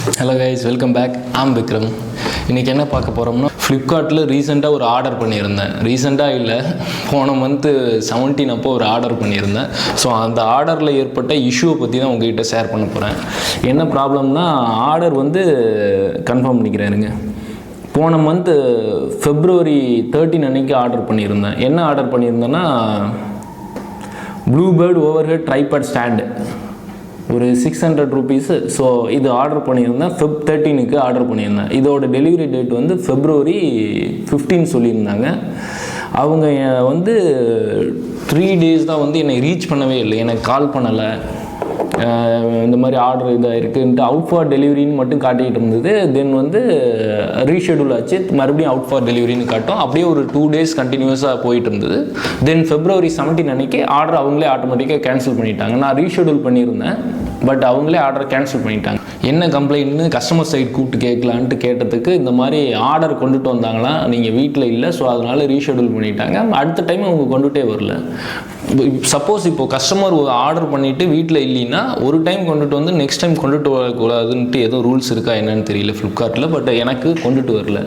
Hello guys, welcome back. ஆம் விக்ரம். இன்றைக்கி என்ன பார்க்க போகிறோம்னா, ஃப்ளிப்கார்ட்டில் ரீசெண்டாக ஒரு ஆர்டர் பண்ணியிருந்தேன். ரீசெண்டாக இல்லை, போன மந்த்து 17 அப்போ ஒரு ஆர்டர் பண்ணியிருந்தேன். ஸோ அந்த ஆர்டரில் ஏற்பட்ட இஷ்யூவை பற்றி தான் உங்ககிட்ட ஷேர் பண்ண போகிறேன். என்ன ப்ராப்ளம்னா, ஆர்டர் கன்ஃபார்ம் பண்ணிக்கிறேனுங்க. போன மந்த்து February 13 அன்றைக்கி ஆர்டர் பண்ணியிருந்தேன். என்ன ஆர்டர் பண்ணியிருந்தேன்னா, ப்ளூபேர்ட் ஓவர்ஹெட் ட்ரைபாட் ஸ்டாண்டு ஒரு 600 ரூபீஸு. ஸோ இது ஆர்டர் பண்ணியிருந்தேன். Feb 13 ஆர்டர் பண்ணியிருந்தேன். இதோட டெலிவரி டேட் February 15 சொல்லியிருந்தாங்க. அவங்க 3 days தான் என்னை ரீச் பண்ணவே இல்லை, எனக்கு கால் பண்ணலை. இந்த மாதிரி ஆர்டர் இதாக இருக்குன்ட்டு அவுட் ஃபார் டெலிவரின்னு மட்டும் காட்டிகிட்டு இருந்தது. தென் ரீஷெடியூல் ஆச்சு, மறுபடியும் அவுட் ஃபார் டெலிவரின்னு காட்டும். அப்படியே ஒரு 2 days கண்டினியூஸாக போயிட்டு இருந்தது. தென் February 17 அன்றைக்கி ஆர்டர் அவங்களே ஆட்டோமேட்டிக்காக கேன்சல் பண்ணிட்டாங்க. நான் ரீஷெடியூல் பண்ணியிருந்தேன், பட் அவங்களே ஆர்டர் கேன்சல் பண்ணிட்டாங்க. என்ன கம்ப்ளைண்ட்னு கஸ்டமர் சைட் கூப்பிட்டு கேட்கலான்ட்டு கேட்டதுக்கு, இந்த மாதிரி ஆர்டர் கொண்டுட்டு வந்தாங்களாம், நீங்கள் வீட்டில் இல்லை, ஸோ அதனால் ரீஷெடியூல் பண்ணிட்டாங்க. அடுத்த டைம் அவங்க கொண்டுகிட்டே வரல. சப்போஸ் இப்போது கஸ்டமர் ஆர்டர் பண்ணிவிட்டு வீட்டில் இல்லைன்னா ஒரு டைம் கொண்டுட்டு வந்து நெக்ஸ்ட் டைம் கொண்டுட்டு வரக்கூடாதுன்ட்டு ஏதோ ரூல்ஸ் இருக்கா என்னன்னு தெரியல ஃப்ளிப்கார்ட்டில். பட் எனக்கு கொண்டுட்டு வரல.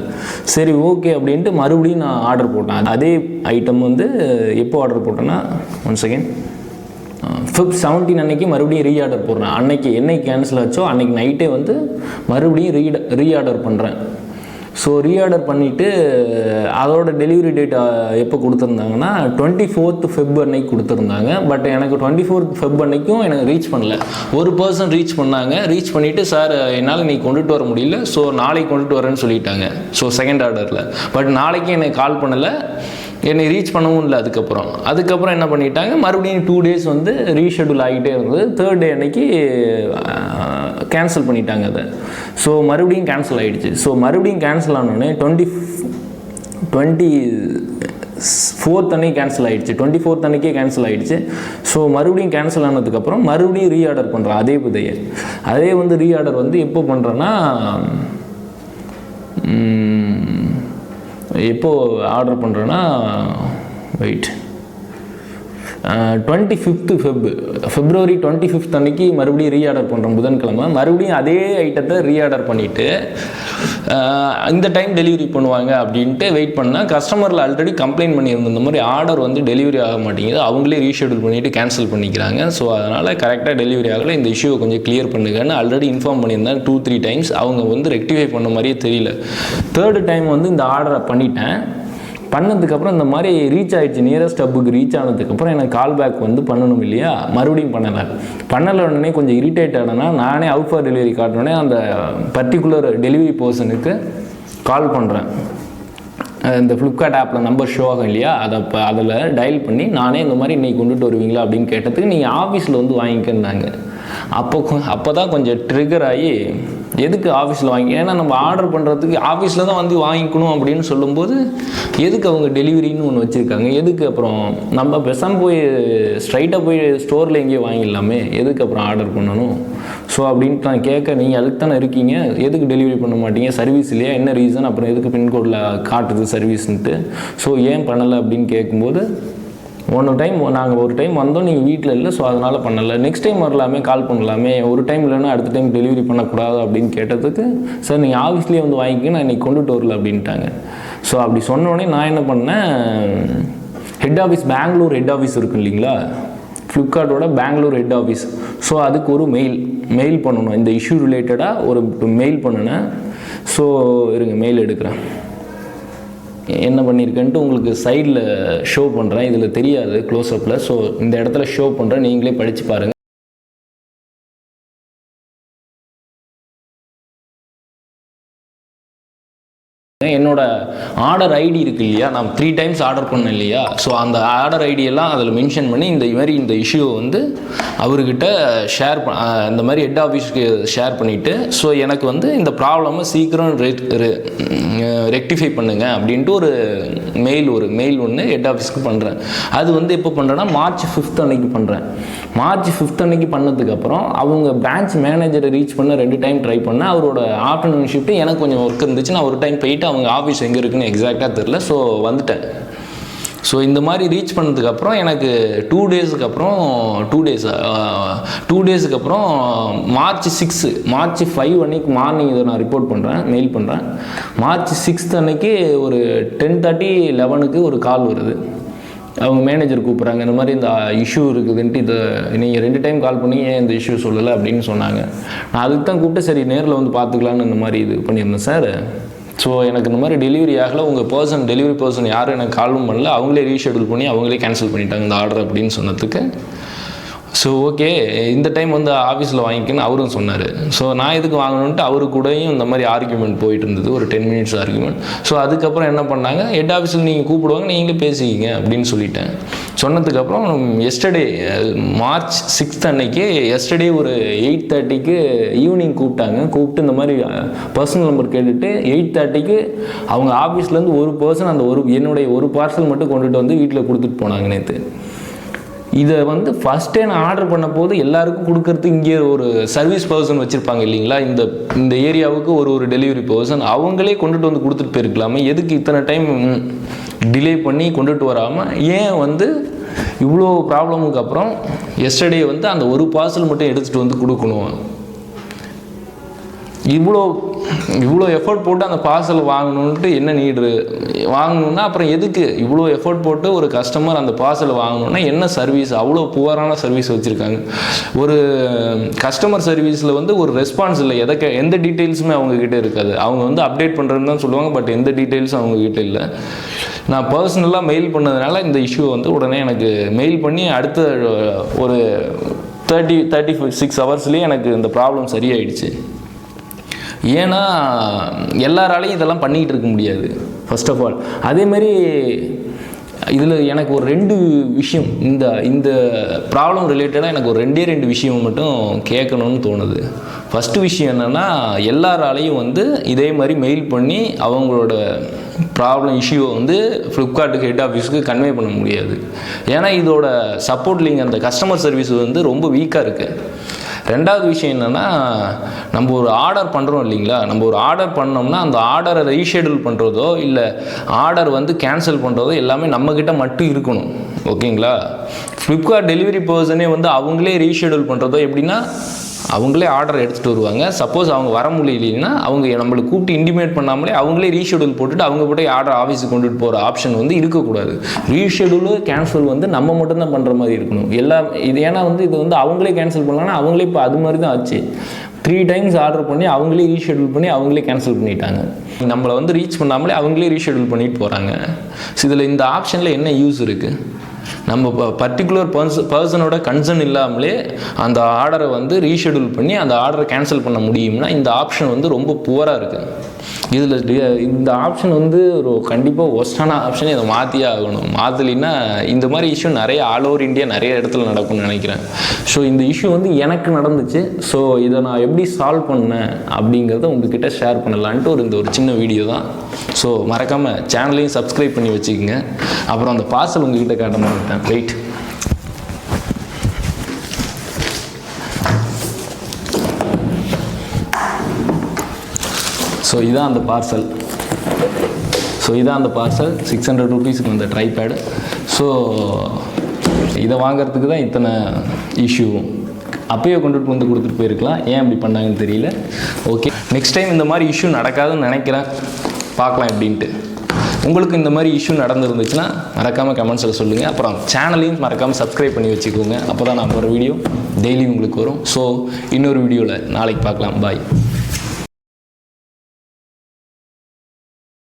சரி, ஓகே அப்படின்ட்டு மறுபடியும் நான் ஆர்டர் போட்டேன். அதே ஐட்டம் எப்போ ஆர்டர் போட்டேன்னா, ஒன் செகண்ட், Feb 17 அன்றைக்கி மறுபடியும் ரீஆர்டர் போடுறேன். அன்றைக்கி என்னைக்கு கேன்சல் ஆச்சோ அன்றைக்கி நைட்டே மறுபடியும் ரீஆர்டர் பண்ணுறேன். ஸோ ரீஆர்டர் பண்ணிவிட்டு அதோட டெலிவரி டேட் எப்போ கொடுத்துருந்தாங்கன்னா 24th Feb அன்னைக்கு கொடுத்துருந்தாங்க. பட் எனக்கு 24th Feb அன்னைக்கும் எனக்கு ரீச் பண்ணல. ஒரு பர்சன் ரீச் பண்ணாங்க. ரீச் பண்ணிவிட்டு, சார் என்னால் இன்றைக்கி கொண்டுட்டு வர முடியல, ஸோ நாளைக்கு கொண்டுட்டு வரேன்னு சொல்லிட்டாங்க. ஸோ செகண்ட் ஆர்டரில். பட் நாளைக்கு எனக்கு கால் பண்ணலை, என்னை ரீச் பண்ணவும் இல்லை. அதுக்கப்புறம் என்ன பண்ணிட்டாங்க, மறுபடியும் 2 days ரீஷெடியூல் ஆகிட்டே இருந்தது. 3rd day அன்னைக்கு கேன்சல் பண்ணிட்டாங்க அதை. ஸோ மறுபடியும் கேன்சல் ஆகிடுச்சு. ஸோ மறுபடியும் கேன்சல் ஆனோடனே 24th அன்னைக்கு கேன்சல் ஆகிடுச்சு. 24th அன்னைக்கே கேன்சல் ஆகிடுச்சு. ஸோ மறுபடியும் கேன்சல் ஆனதுக்கப்புறம் மறுபடியும் ரீஆர்டர் பண்ணுறேன். அதே ரீஆர்டர் எப்போ பண்ணுறேன்னா, எப்போது ஆர்டர் பண்ணுறேன்னா, வெயிட், 25th February 25th அன்றைக்கி மறுபடியும் ரீஆர்டர் பண்ணுறோம். புதன்கிழமை மறுபடியும் அதே ஐட்டத்தை ரீஆர்டர் பண்ணிவிட்டு, இந்த டைம் டெலிவரி பண்ணுவாங்க அப்படின்ட்டு வெயிட் பண்ணால், கஸ்டமரில் ஆல்ரெடி கம்ப்ளைண்ட் பண்ணியிருந்த இந்த மாதிரி ஆர்டர் டெலிவரி ஆக மாட்டேங்குது, அவங்களே ரீஷெடியூல் பண்ணிவிட்டு கேன்சல் பண்ணிக்கிறாங்க. ஸோ அதனால் கரெக்டாக டெலிவரி ஆகலை, இந்த இஷ்யூவை கொஞ்சம் கிளியர் பண்ணுங்கன்னு ஆல்ரெடி இன்ஃபார்ம் பண்ணியிருந்தேன் 2-3 times. அவங்க ரெக்டிஃபை பண்ண மாதிரியே தெரியல. 3rd time இந்த ஆர்டரை பண்ணிட்டேன். பண்ணதுக்கப்புறம் இந்த மாதிரி ரீச் ஆகிடுச்சு, நியரஸ்ட் ஹப்புக்கு ரீச் ஆனதுக்கப்புறம் எனக்கு கால் பேக் பண்ணணும் இல்லையா, மறுபடியும் பண்ணலை உடனே கொஞ்சம் இரிட்டேட் ஆனேன்னா, நானே அவுட் ஃபார் டெலிவரி காட்டினோடனே அந்த பர்டிகுலர் டெலிவரி பர்சனுக்கு கால் பண்ணுறேன். இந்த ஃப்ளிப்கார்ட் ஆப்பில் நம்பர் ஷோ ஆகும் இல்லையா, அதில் டயல் பண்ணி நானே இந்த மாதிரி இன்றைக்கி கொண்டுட்டு வருவீங்களா அப்படின்னு கேட்டதுக்கு, நீங்கள் ஆஃபீஸில் வாங்கிக்கிறந்தாங்க. அப்போ தான் கொஞ்சம் ட்ரிகர் ஆகி, எதுக்கு ஆஃபீஸில் ஏன்னா நம்ம ஆர்டர் பண்ணுறதுக்கு ஆஃபீஸில் தான் வாங்கிக்கணும் அப்படின்னு சொல்லும்போது, எதுக்கு அவங்க டெலிவரின்னு ஒன்று வச்சுருக்காங்க, எதுக்கு அப்புறம் நம்ம பெசாமல் போய் ஸ்ட்ரைட்டாக போய் ஸ்டோரில் எங்கேயோ வாங்கிடலாமே, எதுக்கு அப்புறம் ஆர்டர் பண்ணணும். ஸோ அப்படின்ட்டு நான் கேட்க, நீங்கள் அதுக்கு தானே இருக்கீங்க, எதுக்கு டெலிவரி பண்ண மாட்டீங்க, சர்வீஸ் இல்லையா, என்ன ரீசன், அப்புறம் எதுக்கு பின்கோடில் காட்டுது சர்வீஸ்ன்ட்டு, ஸோ ஏன் பண்ணலை அப்படின்னு கேட்கும்போது, நாங்கள் ஒரு டைம் வந்தோம், நீங்கள் வீட்டில் இல்லை, ஸோ அதனால் பண்ணலை, நெக்ஸ்ட் டைம் வரலாமே, கால் பண்ணலாமே, ஒரு டைம் இல்லைன்னா அடுத்த டைம் டெலிவரி பண்ணக்கூடாது அப்படின்னு கேட்டதுக்கு, சார் நீங்கள் ஆஃபீஸ்லேயே வாங்கிக்க, நான் இன்றைக்கி கொண்டுட்டு வரல அப்படின்ட்டாங்க. ஸோ அப்படி சொன்னோடனே நான் என்ன பண்ணேன், head office, Bangalore head office இருக்குது இல்லைங்களா, ஃப்ளிப்கார்ட்டோட பெங்களூர் ஹெட் ஆஃபீஸ். ஸோ அதுக்கு ஒரு மெயில் பண்ணணும், இந்த இஷ்யூ ரிலேட்டடாக ஒரு மெயில் பண்ணினேன். ஸோ இருங்க, மெயில் எடுக்கிறேன். என்ன பண்ணியிருக்கேன்ட்டு உங்களுக்கு சைடில் ஷோ பண்ணுறேன், இதில் தெரியாது க்ளோஸ்அப்பில். ஸோ இந்த இடத்துல ஷோ பண்ணுறேன், நீங்களே படித்து பாருங்கள். என்னோட ஆர்டர் ஐடி இருக்கு இல்லையா, நான் 3 times ஆர்டர் பண்ணேன் இல்லையா, ஸோ அந்த ஆர்டர் ஐடியெல்லாம் அதில் மென்ஷன் பண்ணி இந்த இஷ்யூவை அவர்கிட்ட இந்த மாதிரி ஹெட் ஆஃபீஸ்க்கு ஷேர் பண்ணிவிட்டு, ஸோ எனக்கு இந்த ப்ராப்ளமை சீக்கிரம் ரெக்டிஃபை பண்ணுங்க அப்படின்ட்டு ஒரு மெயில் ஒன்று ஹெட் ஆஃபீஸ்க்கு பண்ணுறேன். அது எப்போ பண்ணுறேன்னா, March 5 அன்னைக்கு பண்ணுறேன். March 5 அன்னைக்கு பண்ணதுக்கப்புறம் அவங்க பிரான்ச் மேனேஜரை ரீச் பண்ண 2 time ட்ரை பண்ணேன். அவரோட ஆஃப்டர்நூன் ஷிஃப்ட்டு எனக்கு கொஞ்சம் ஒர்க் இருந்துச்சு, நான் ஒரு டைம் போயிட்டு அவங்க ஆஃபீஸ் எங்கே இருக்குன்னு எக்ஸாக்டாக தெரில. ஸோ வந்துட்டேன். ஸோ இந்த மாதிரி ரீச் பண்ணதுக்கப்புறம் எனக்கு 2 டேஸுக்கு அப்புறம் மார்ச் 5 அன்னைக்கு மார்னிங் இதை நான் மெயில் பண்ணுறேன். மார்ச் 6 அன்னைக்கு ஒரு 10:30 11க்கு ஒரு கால் வருது. அவங்க மேனேஜர் கூப்பிட்றாங்க, இந்த மாதிரி இந்த இஷ்யூ இருக்குதுன்ட்டு இதை நீங்கள் 2 டைம் கால் பண்ணி ஏன் இந்த இஷ்யூ சொல்லலை அப்படின்னு சொன்னாங்க. நான் அதுக்கு தான் கூப்பிட்டு சரி நேரில் வந்து பார்த்துக்கலான்னு இந்த மாதிரி இது பண்ணியிருந்தேன் சார். ஸோ எனக்கு இந்த மாதிரி டெலிவரி ஆகலை, உங்கள் டெலிவரி பர்சன் யாரும் எனக்கு காலும் பண்ணல, அவங்களே ரீஷெடியூல் பண்ணி அவங்களே கேன்சல் பண்ணிட்டாங்க இந்த ஆர்டர் அப்படின்னு சொன்னதுக்கு. ஸோ ஓகே இந்த டைம் வந்து ஆஃபீஸில் வாங்கிக்கன்னு அவரும் சொன்னார். ஸோ நான் எதுக்கு வாங்கணுன்ட்டு அவரு கூடயும் இந்த மாதிரி ஆர்குமெண்ட் போயிட்டு இருந்தது, ஒரு 10 மினிட்ஸ் ஆர்குமெண்ட். ஸோ அதுக்கப்புறம் என்ன பண்ணாங்க, ஹெட் ஆஃபீஸில் நீங்கள் கூப்பிடுவாங்க, நீங்களே பேசிக்கிங்க அப்படின்னு சொல்லிட்டேன். சொன்னதுக்கப்புறம் எஸ்டர்டே மார்ச் 6 அன்னைக்கு எஸ்டர்டே ஒரு 8:30க்கு ஈவினிங் கூப்பிட்டு இந்த மாதிரி பர்சனல் நம்பர் கேட்டுட்டு 8:30க்கு அவங்க ஆஃபீஸ்லேருந்து ஒரு பர்சன் அந்த என்னுடைய ஒரு பார்சல் மட்டும் கொண்டுட்டு வந்து வீட்டில் கொடுத்துட்டு போனாங்க நேற்று. இதை வந்து ஃபஸ்ட்டே நான் ஆர்டர் பண்ண போது எல்லாருக்கும் கொடுக்கறதுக்கு இங்கே ஒரு சர்வீஸ் பர்சன் வச்சுருப்பாங்க இல்லைங்களா, இந்த ஏரியாவுக்கு ஒரு டெலிவரி பர்சன், அவங்களே கொண்டுட்டு வந்து கொடுத்துட்டு போயிருக்கலாமே, எதுக்கு இத்தனை டைம் டிலே பண்ணி கொண்டுட்டு வராமல் ஏன் வந்து இவ்வளோ ப்ராப்ளமுக்கு அப்புறம் எஸ்டர்டே வந்து அந்த ஒரு பார்சல் மட்டும் எடுத்துகிட்டு வந்து கொடுக்கணும். இவ்வளோ எஃபர்ட் போட்டு அந்த பார்சல் வாங்கணுன்ட்டு என்ன நீடு வாங்கணுன்னா அப்புறம் எதுக்கு இவ்வளோ எஃபர்ட் போட்டு ஒரு கஸ்டமர் அந்த பார்சல் வாங்கணுன்னா என்ன சர்வீஸ், அவ்வளோ புவரான சர்வீஸ் வச்சுருக்காங்க. ஒரு கஸ்டமர் சர்வீஸில் வந்து ஒரு ரெஸ்பான்ஸ் இல்லை, எந்த டீட்டெயில்ஸுமே அவங்கக்கிட்ட இருக்காது. அவங்க வந்து அப்டேட் பண்ணுறதுன்னு தான் சொல்லுவாங்க, பட் எந்த டீட்டெயில்ஸும் அவங்கக்கிட்ட இல்லை. நான் பர்சனலாக மெயில் பண்ணதுனால இந்த இஷ்யூ வந்து உடனே எனக்கு மெயில் பண்ணி அடுத்த ஒரு 36 ஹவர்ஸ்லேயே எனக்கு இந்த ப்ராப்ளம் சரியாயிடுச்சு. ஏன்னா எல்லாராலையும் இதெல்லாம் பண்ணிக்கிட்டு இருக்க முடியாது ஃபர்ஸ்ட் ஆஃப் ஆல். அதேமாரி இதில் எனக்கு ஒரு 2 விஷயம் இந்த ப்ராப்ளம் ரிலேட்டடாக எனக்கு ஒரு 2 விஷயம் மட்டும் கேட்கணும்னு தோணுது. ஃபஸ்ட்டு விஷயம் என்னென்னா, எல்லாராலையும் வந்து இதே மாதிரி மெயில் பண்ணி அவங்களோட ப்ராப்ளம் இஷ்யூவை வந்து ஃப்ளிப்கார்ட்டுக்கு ஹெட் ஆஃபீஸுக்கு கன்வே பண்ண முடியாது. ஏன்னா இதோட சப்போர்ட் லிங்க் அந்த கஸ்டமர் சர்வீஸ் வந்து ரொம்ப வீக்காக இருக்குது. 2வது விஷயம் என்னென்னா, நம்ம ஒரு ஆர்டர் பண்ணுறோம் இல்லைங்களா, நம்ம ஒரு ஆர்டர் பண்ணோம்னா அந்த ஆர்டரை ரீஷெடியூல் பண்ணுறதோ இல்லை ஆர்டர் வந்து கேன்சல் பண்ணுறதோ எல்லாமே நம்மக்கிட்ட மட்டும் இருக்கணும். ஓகேங்களா, ஃப்ளிப்கார்ட் டெலிவரி பர்சனே வந்து அவங்களே ரீஷெடியூல் பண்ணுறதோ எப்படின்னா, அவங்களே ஆர்டர் எடுத்துகிட்டு வருவாங்க. சப்போஸ் அவங்க வர முடியலைன்னா அவங்க நம்மளுக்கு கூப்பிட்டு இன்டிமேட் பண்ணாமலே அவங்களே ரீஷெடியூல் போட்டுட்டு அவங்க போட்டு ஆர்டர் ஆஃபீஸுக்கு கொண்டுட்டு போகிற ஆப்ஷன் வந்து இருக்கக்கூடாது. ரீஷெடியூலு கேன்சல் வந்து நம்ம மட்டும்தான் பண்ணுற மாதிரி இருக்கணும். ஏன்னா வந்து இது வந்து அவங்களே கேன்சல் பண்ணலான்னா அவங்களே இப்போ அது மாதிரி தான் ஆச்சு. 3 டைம்ஸ் ஆர்டர் பண்ணி அவங்களே ரீஷெடியூல் பண்ணி அவங்களே கேன்சல் பண்ணிட்டாங்க. நம்மளை வந்து ரீச் பண்ணாமலே அவங்களே ரீஷெடியூல் பண்ணிட்டு போகிறாங்க. ஸோ இதில் இந்த ஆப்ஷனில் என்ன யூஸ் இருக்குது? நம்ம பர்டிகுலர் பர்சனோட கன்சர்ன் இல்லாமலே அந்த ஆர்டரை வந்து ரீஷெடியூல் பண்ணி அந்த ஆர்டரை கேன்சல் பண்ண முடியும்னா இந்த ஆப்ஷன் வந்து ரொம்ப புவராக இருக்குது. இந்த ஆப்ஷன் வந்து ஒரு கண்டிப்பாக ஒஸ்டான ஆப்ஷன். இதை மாற்றியே ஆகணும். மாற்றலைன்னா இந்த மாதிரி இஷ்யூ நிறைய ஆல் ஓவர் இந்தியா நிறைய இடத்துல நடக்கும்னு நினைக்கிறேன். ஸோ இந்த இஷ்யூ வந்து எனக்கு நடந்துச்சு. ஸோ இதை நான் எப்படி சால்வ் பண்ணேன் அப்படிங்கிறத உங்ககிட்ட ஷேர் பண்ணலான்ட்டு இந்த ஒரு சின்ன வீடியோ தான். ஸோ மறக்காமல் சேனலையும் சப்ஸ்கிரைப் பண்ணி வச்சுக்கோங்க. அப்புறம் அந்த பார்சல் உங்ககிட்ட காட்ட மாட்டேன். வெயிட். ஸோ இதான் அந்த பார்சல். 600 ரூபீஸுக்கு வந்த ட்ரைபேடு. ஸோ இதை வாங்கிறதுக்கு தான் இத்தனை இஷ்யூவும். அப்பயே கொண்டுட்டு வந்து கொடுத்துட்டு போயிருக்கலாம், ஏன் அப்படி பண்ணாங்கன்னு தெரியல. ஓகே, நெக்ஸ்ட் டைம் இந்த மாதிரி இஷ்யூ நடக்காதுன்னு நினைக்கிறேன். பார்க்கலாம் எப்படின்ட்டு. உங்களுக்கு இந்த மாதிரி இஷ்யூ நடந்துருந்துச்சுன்னா மறக்காமல் கமெண்ட்ஸில் சொல்லுங்கள். அப்புறம் சேனலையும் மறக்காமல் சப்ஸ்கிரைப் பண்ணி வச்சுக்கோங்க. அப்போ தான் நான் போகிற வீடியோ டெய்லி உங்களுக்கு வரும். ஸோ இன்னொரு வீடியோவில் நாளைக்கு பார்க்கலாம். பாய்.